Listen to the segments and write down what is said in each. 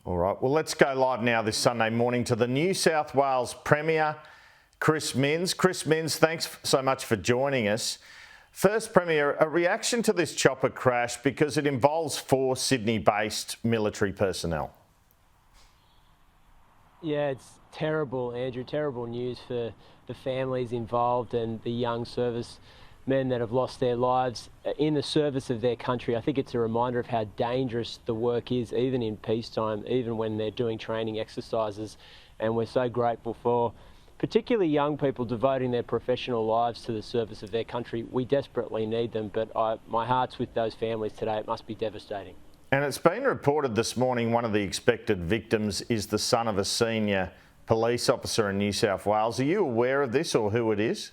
All right, well, let's go live now this Sunday morning to the New South Wales Premier, Chris Minns. Chris Minns, thanks so much for joining us. First, Premier, a reaction to this chopper crash because it involves 4 Sydney-based military personnel. Yeah, it's terrible, Andrew, terrible news for the families involved and the young servicemen that have lost their lives in the service of their country. I think it's a reminder of how dangerous the work is, even in peacetime, even when they're doing training exercises. And we're so grateful for particularly young people devoting their professional lives to the service of their country. We desperately need them, but my heart's with those families today. It must be devastating. And it's been reported this morning one of the expected victims is the son of a senior police officer in New South Wales. Are you aware of this or who it is?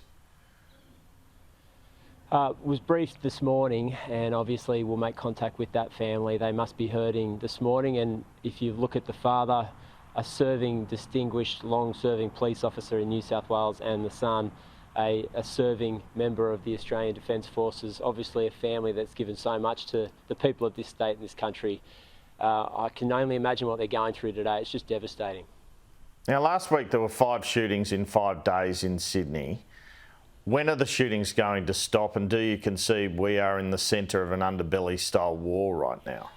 Was briefed this morning, and obviously we'll make contact with that family. They must be hurting this morning, and if you look at the father, a serving, distinguished, long-serving police officer in New South Wales, and the son, a serving member of the Australian Defence Forces, obviously a family that's given so much to the people of this state and this country. I can only imagine what they're going through today. It's just devastating. Now, last week there were 5 shootings in 5 days in Sydney. When are the shootings going to stop, and do you concede we are in the centre of an underbelly-style war right now?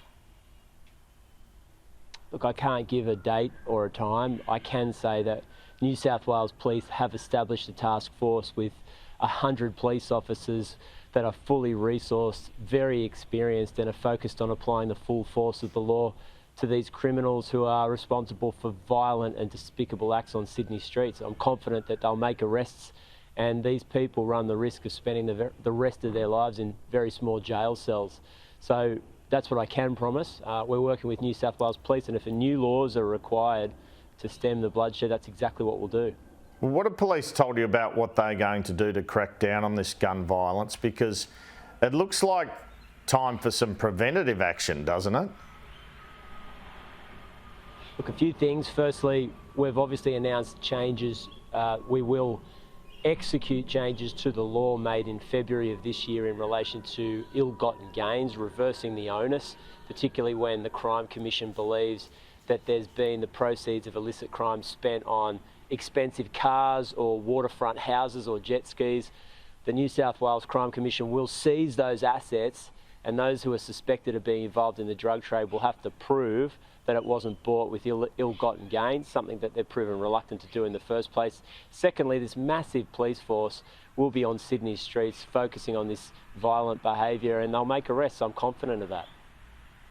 Look, I can't give a date or a time. I can say that New South Wales Police have established a task force with 100 police officers that are fully resourced, very experienced, and are focused on applying the full force of the law to these criminals who are responsible for violent and despicable acts on Sydney streets. I'm confident that they'll make arrests, and these people run the risk of spending the rest of their lives in very small jail cells. So that's what I can promise. We're working with New South Wales Police, and if new laws are required to stem the bloodshed, that's exactly what we'll do. Well, what have police told you about what they're going to do to crack down on this gun violence? Because it looks like time for some preventative action, doesn't it? Look, a few things. Firstly, we've obviously announced changes. We will execute changes to the law made in February of this year in relation to ill-gotten gains, reversing the onus, particularly when the Crime Commission believes that there's been the proceeds of illicit crime spent on expensive cars or waterfront houses or jet skis. The New South Wales Crime Commission will seize those assets, and those who are suspected of being involved in the drug trade will have to prove that it wasn't bought with ill-gotten gains, something that they've proven reluctant to do in the first place. Secondly, this massive police force will be on Sydney streets focusing on this violent behaviour, and they'll make arrests. I'm confident of that.